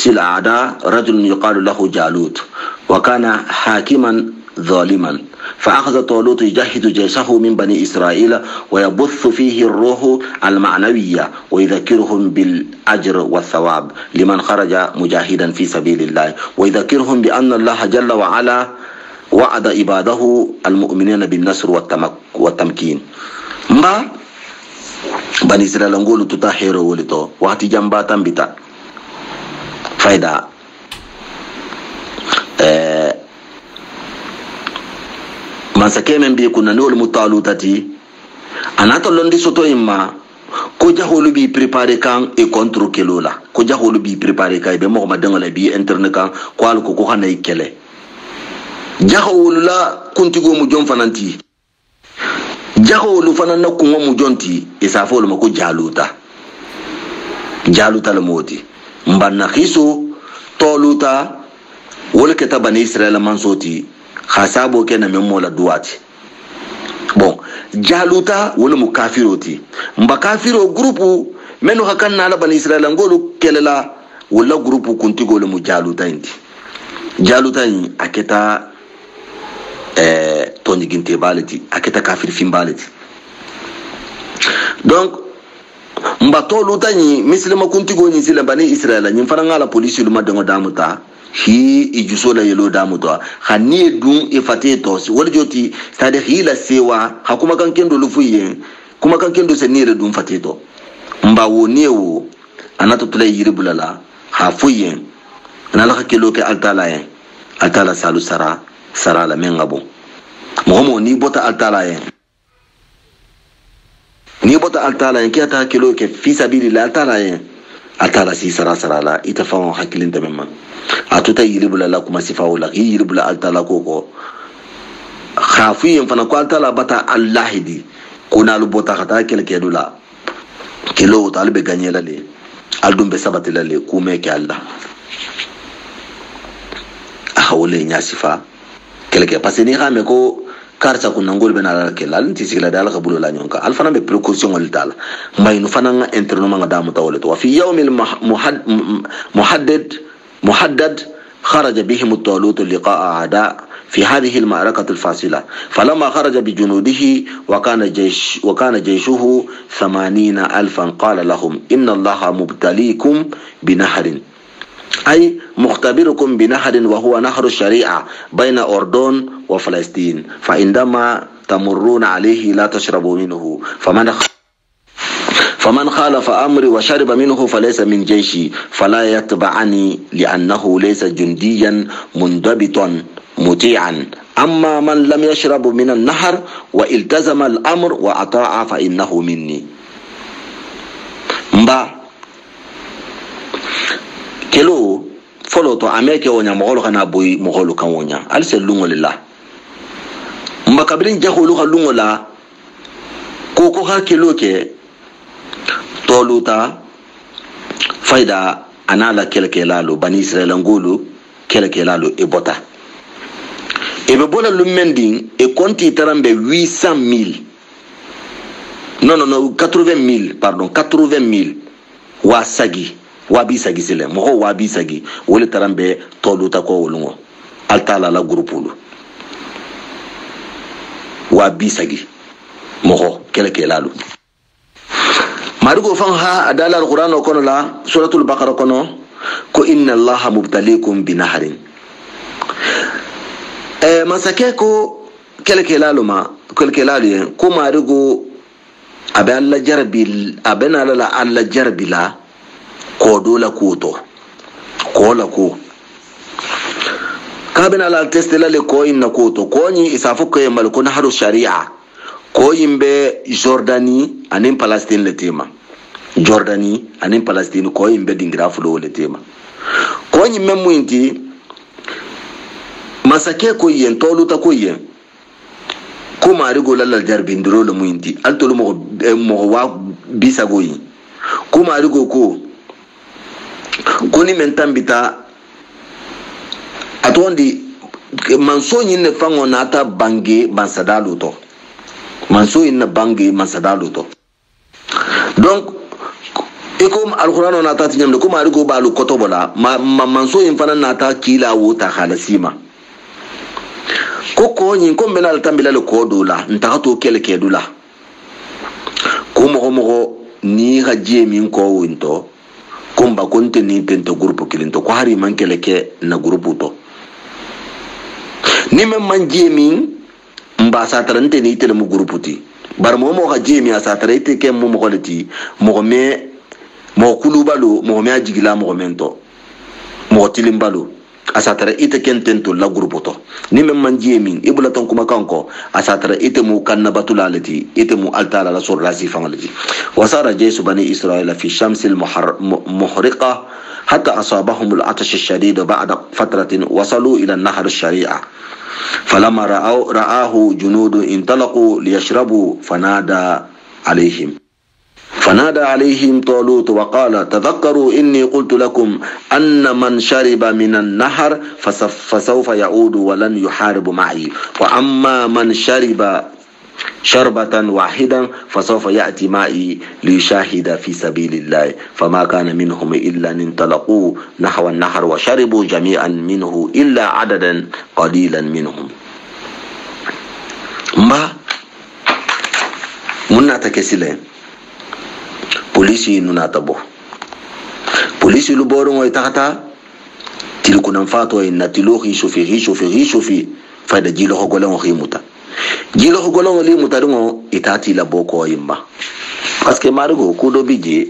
الأعداء رجل يقال له جالوت وكان حاكما ظالما فأخذ طالوت يجهز جيشه من بني إسرائيل ويبث فيه الروح المعنوية ويذكرهم بالأجر والثواب لمن خرج مجاهدا في سبيل الله ويذكرهم بأن الله جل وعلا وعد عباده المؤمنين بالنصر والتمكين. ما بني إسرائيل نقول تطهيروا ولتو وقت جنباتا بتا فايدا man sake men be kunna nol mutalutati anato londi soto imma ko jaholu bi préparer kan e contre kelola ko jaholu bi préparer kay be mo ma dangala bi internet kan ko al ko xanay kele jaholu la kuntigo mu jom fananti jaholu fanan ko mu jonti e sa folo mako jaluta la moti mbanna khiso toluta wala ke tabani Israël mansoti khasabo ke na memola duati bon jaluta wala mu kafiroti mba kafiro grupu menu hakanna la bani Israël ngolu kelela wala grupu kuntigo le mu jaluta indi jaluta ni aketa toni ginte baleti aketa kafir fim baleti donc mba toluta ni mislima kuntigo ni sila bani Israël ni faranga la police lu madango damuta hi ijusola yelo damuto khani dun ifateto wala joti stade hila sewa hakuma kan kendo lufuye kuma kan kendo senire dun fateto mba wonewo anato tule yiribulala hafuye nala hakelo ke altala salu sara la mengabo momo ni bota altala ki ata kilo ke fi sabilillah altala si sara la itafawo hakilin tamma atuta yiribula la kuma sifawo la yiribula altala koko khafiyen fana ko altala bata allahidi kuna lu bota khata kele kedula kilo talbe ganyela le aldum be sabati la le kume ke allah ahawle nya sifa kele ke paseni khame ko karsa kunna ngol be na la ke la nti sigla dal khabulo la nyonka al fana be précaution wal dal may nu fana nga interno nga damu tawle to fi yawmil محدد خرج بهم الطالوت لقاء أعداء في هذه المعركة الفاصلة فلما خرج بجنوده وكان جيشه 80,000 قال لهم إن الله مبتليكم بنهر أي مختبركم بنهر وهو نهر الشريعة بين أردن وفلسطين، فعندما تمرون عليه لا تشربوا منه، فمن خالف أمري وشرب منه فليس من جيشي، فلا يتبعني لأنه ليس جنديا منضبطا مطيعا. أما من لم يشرب من النهر والتزم الأمر وأطاع فإنه مني. مبا كلو فلو تو أميكي ونيا مغولو خنا بوي مغولو كان ونيا ألسي اللونغو لله. مبا كبرين جاكو لوخا لونغو لا كوكو ها كلو كي toluta faida anala kelke lalo bani israel ngulu kelke lalo e bota e be bola lumending e konti tarambe 800,000 non 80,000 pardon 80,000 wa sagi wa bi sagi sele mo wa bi sagi wole tarambe toluta ko wolungo altala la grupulu wa bi sagi mo kelke lalo marigo fan ha adala alquran kono la suratul baqara kono ko inna allaha mubtaliikum binaharin masake ko kelkelaluma ko marigo abe alla jarbil abena la alla jarbila ko dola kuto ko la ko kabena la testela le ko inna kuto ko ni isafu ko mal ko naharu sharia ko yimbe Jordani anin Palestine le tema Jordani anin Palestine ko yimbe dingira fulo le tema ko yimbe muinti masake ko yen toluta ko yen ko mari go lalla jarbindiro le muinti altolu mo wa bisagoyi ko mari go ko ni mentambita atondi mansonyi ne fango nata bange bansadalu to manso inna bangi masadalo to donc ekom alquran na ta tinyam ko mari go balu kotobola manso in fana nata kila wuta khalasima ko nyin ko benal tambila le kodola nta to kelke dula ko mo ni haje min ko winto kumba konte ni tento grupo kilinto ko hari man keleke na grupo to ni men manje min mba satarante ni tele mu gruputi bar mo ga jemi asatarate ke mo golati mo me mo kulubalo mo me ajigila mo mento mo tilimbalo asatara ite kentento la grupoto ni men man jemi ibula ton kuma kanko asatara ite mu kannabatulati ite mu altala la sur rasi fangalati wasara jaysu bani israila fi shamsil muhriqa حتى أصابهم العطش الشديد بعد فترة وصلوا إلى النهر الشريعة فلما رآه جنود انطلقوا ليشربوا فنادى عليهم طالوت وقال تذكروا إني قلت لكم أن من شرب من النهر فسوف يعود ولن يحارب معي وأما من شرب شربة واحدا فسوف يأتي معي ليشاهد في سبيل الله فما كان منهم إلا أن انطلقوا نحو النهر وشربوا جميعا منه إلا عددا قليلا منهم ما منا تكسلين polisi nuna tabo polisi lu boron way taxata til ku nan fato en natilo hi shofi fayda jilo ko golon khimuta jilo ko golon li muta dungo itati la boko yimba parce que marigo ku do bije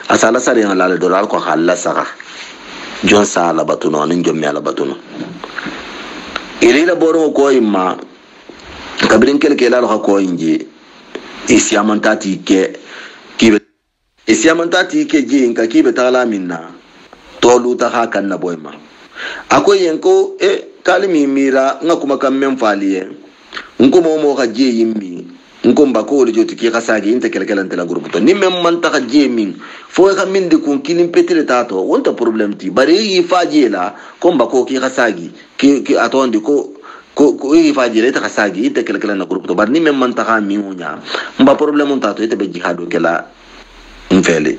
asala sare en la dollar ko khalla saka jon sala batuno nin jom yala batuno ile la boron ko yimma kabrin kelke la ko inji isiamantati ke kibe isiamantati ke jinka kibe tala minna tolu ta hakan na boyma akoy yenko kalimi mira ngakuma kam men faliye nko mo ka je yimmi nko mbako le joti ki khasagi inte kelkelante la groupe to ni mem man ta je min fo ka min de kun kilim petile tato wonta problem ti bare yi faje la ko mbako ki khasagi ki atondi ko yi faje le ta khasagi inte kelkelante groupe to bar ni mem man ta ha mi unya mba problem on tato ite be jihadu kala mfele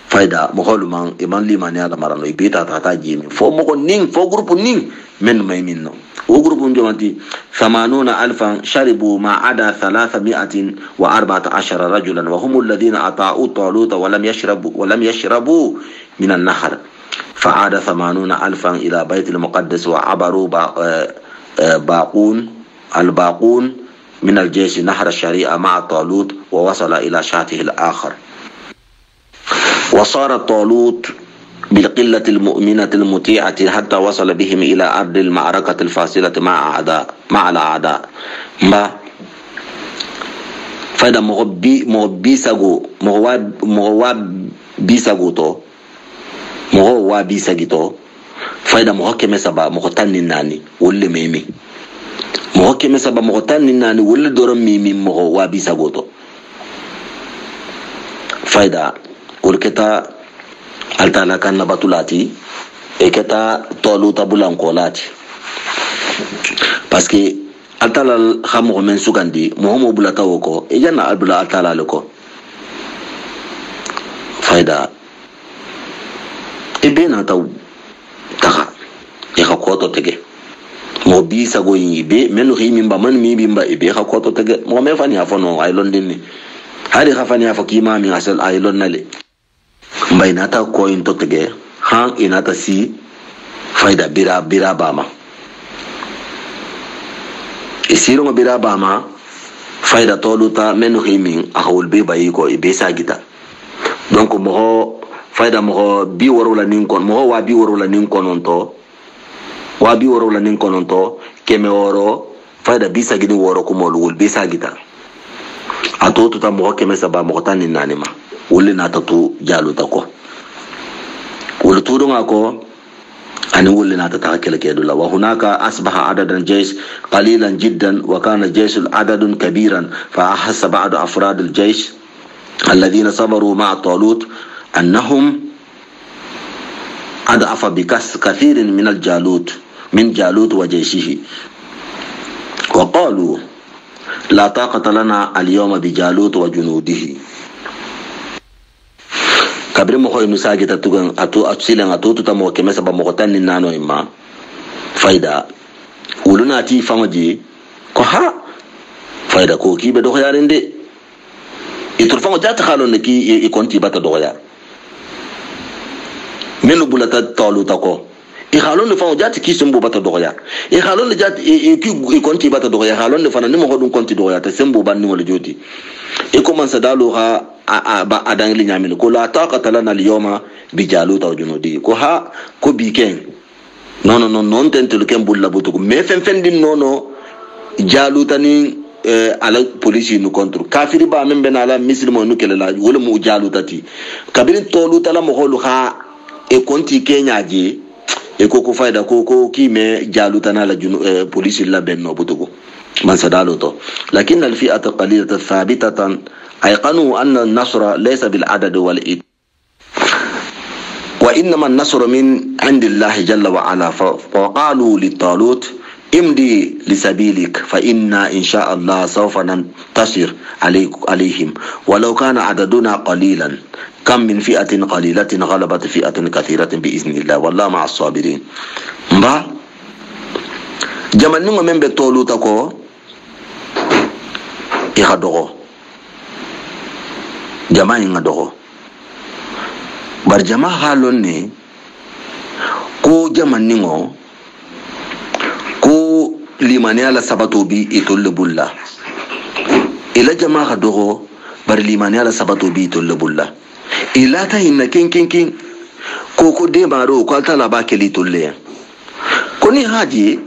faida moholu man iman limani ala marano ibita tata jimi fo moko ning fo grupu ning men may minno o grupu njomati 80,000 sharibu ma ada 314 rajulan wa hum alladhina ata'u taluta wa lam yashrabu min an-nahr فعاد 80,000 إلى بيت المقدس وعبروا الباقون من الجيش نهر الشريعة مع طالوت ووصل إلى شاته الآخر. وصار طالوت بالقلة المؤمنة المطيعة حتى وصل بهم إلى أرض المعركة الفاصلة مع الأعداء. ما فإذا مغوا بيساغيتو فإذا مغوكي سبا مغتاني ناني ولا ميمي مغوكي سبا مغتاني ناني ولا دورم ميمي مغوا بيساغوتو فإذا ولكتا altala kan nabatulati e keta tolu tabulankolati parce que altala khamo men sugandi mohomo bulata woko e janna albula altala leko faida e bena taw taxa e xa koto tege mo bi sago yi be menu himimba man mi bimba e be xa koto tege mo me fani afono ay londini hari xa fani afaki mami asal ay lonnale mbay nata ko into tege han inata si faida bira bama isiro bira bama faida toluta menu himin ahul be bayi ko ibe sagita donc mo faida mo bi worola nin kon mo wa bi worola nin kononto keme woro faida bi sagini woro ko mo lul be sagita atoto ta mo keme saba mo tan nanima wuli natatu jaluta ko wuli tudunga ko ani wuli natata kele kedula wa hunaka asbaha adadan jaysh qalilan jiddan wa kana jaysh adadun kabiran fa ahassa ba'd afrad al-jaysh alladhina sabaru ma'a talut annahum ad'afa kathirin min al-jalut wa jayshihi wa qalu la taqata lana al-yawma bi jalut wa junudihi kabri mo khoy musagi tatugan atu silang atu tutamo kemesa ba mo tan ni nano imma faida uluna ti fangoji ko ha faida ko ki be do yarinde itur fango jata khalon ki e konti bata do yar menu bulata tolu tako e khalon fango jata ki sumbu bata do yar e khalon jata e ki konti bata do yar khalon fana ni mo hodun konti do yar ta sembu ban ni wala joti e commence dalu ha ba adan li nyamil ko la taqata lana al-yawma bi jaluta wa junudi ko ha ko biken non tentel ken bulla butugo me fen din nono jaluta ni ala police nu contre kafiri ba men benala muslimo nu kelela wala mu jalutati kabiri toluta la mo holu ha e konti kenyaji e ko faida ko ki me jaluta na la police la benno butugo man sadaluto lakin al-fi'ata qalilatan thabitatan أيقنوا أن النصر ليس بالعدد والإد وإنما النصر من عند الله جل وعلا فقالوا للطالوت امضي لسبيلك فإنا إن شاء الله سوف ننتصر عليهم ولو كان عددنا قليلا كم من فئة قليلة غلبت فئة كثيرة بإذن الله والله مع الصابرين مبا جمال من بطولوتكو يخدغو jama inga dogo bar jama halon ne ko jama ningo ko limani ala sabato bi itolle bulla ila jama ha dogo bar limani ala sabato bi itolle bulla ila ta hinna kin ko de maro ko tala ba keli tolle ko ni haji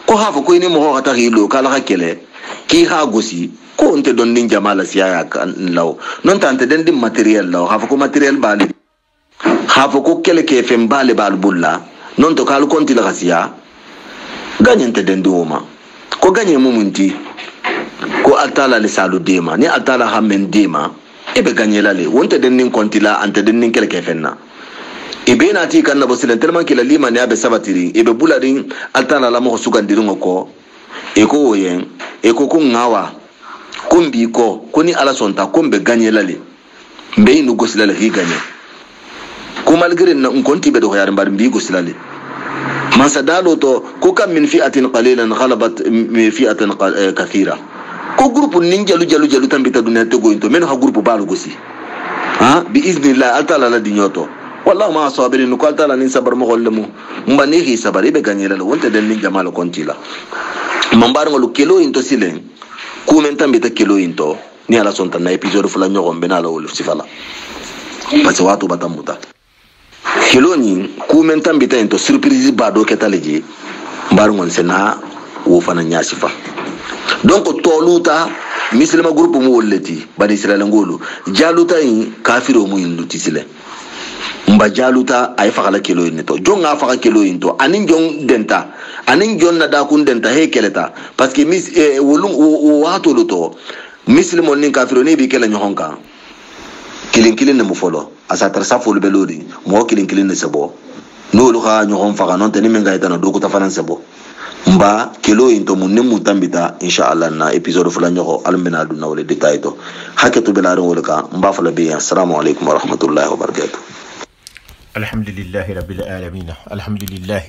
ko hafa ko ni mo hata hilo kala hakele ki ha gosi ko onte don nin jamala siya kan law non tante den dim material law hafa ko material bali hafa ko kele ke fem bali bal bulla non to kal konti la siya ganyente den duma ko ganye mumunti ko altala le salu dema ni altala hamen dema ebe ganye lale wonte den nin konti la ante den nin kele ke fenna ebe na ti kan na bosilen tellement que la lima ne abe sabatiri ebe bularin altala la mo sugandiringo ko eko oyen eko ko ngawa kumbi ko koni ala sonta kombe ganye lale mbe inu gosilale hi ganye ko malgré na nkonti be do yar mbar mbi gosilale masadalo to ko kam min fi'atin qalilan ghalabat fi'atan kathira ko groupe ninjalu tambita dunya to go into men ha groupe balu gosi ha bi iznillah atala la dinyoto والله ما صابرين نقول تعالى نصبر مغلمو مبنيه صبر يبقى غنيلا لو انت دني جمال كونتيلا من بارغلو كيلو انتو سيلين كومنتان بيتا كيلو انتو ni ala sonta na episode fula nyogon bena la wol sifala parce watu batamuta kilo ni kumentan bita into surprise ba do ketaleji mbarngon sena wo fana nyasifa donc toluta mislima groupe mu wolleti bani israel ngolu jaluta in kafiro mu induti sile mba jaluta ay fakala kilo ni to jonga faka kilo into anin jong denta anin jon na da kun denta he keleta parce que mis wolum wato luto muslimon nin kafiro ni bi kala nyohonka kilin ne mu folo asa tarsa folo belodi mo kilin ne sebo no lu ha nyohon faga non tani menga itana do ko ta fanan sebo mba kilo into mun ne mu tambita inshallah na episode fula nyoho almena du nawle detail to haketu belaro wolka mba fala bi assalamu alaikum wa rahmatullahi wa barakatuh alhamdulillahi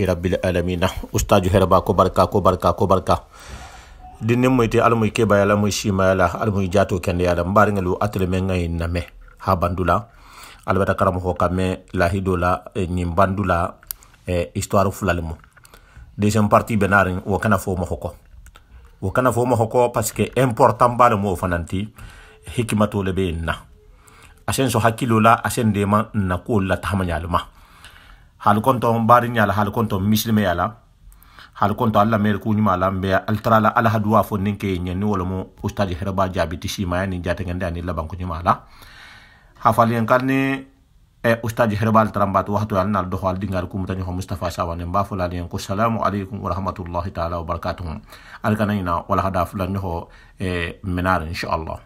rabbil alamin ustaju herba ko barka dinne moyte almoy keba yala moy shima yala almoy jato ken yala mbar ngalu atle men ngay name ha bandula albata karam ho kame la hidola ni bandula histoire fulalmo deuxième partie benarin wo kana fo mo hoko parce que important bal mo fananti hikimato le be na asen so hakilo la asen de ma na ko la tamanyalma hal konto mbari nyala hal konto muslime yala hal konto alla mer ku nyuma lambe altrala ala hadwa fo ninke nyen wala mo ustadi herba jabi tishima ni jate ngande ani laban ko nyuma la hafali en kalne ustadi herba altrambatu waxtu al nal doxal dingal ku mutani Mustafa Sawane mba fo la len ko assalamu alaykum wa rahmatullahi ta'ala wa barakatuh alkanayna wala hada fulan ho menar inshallah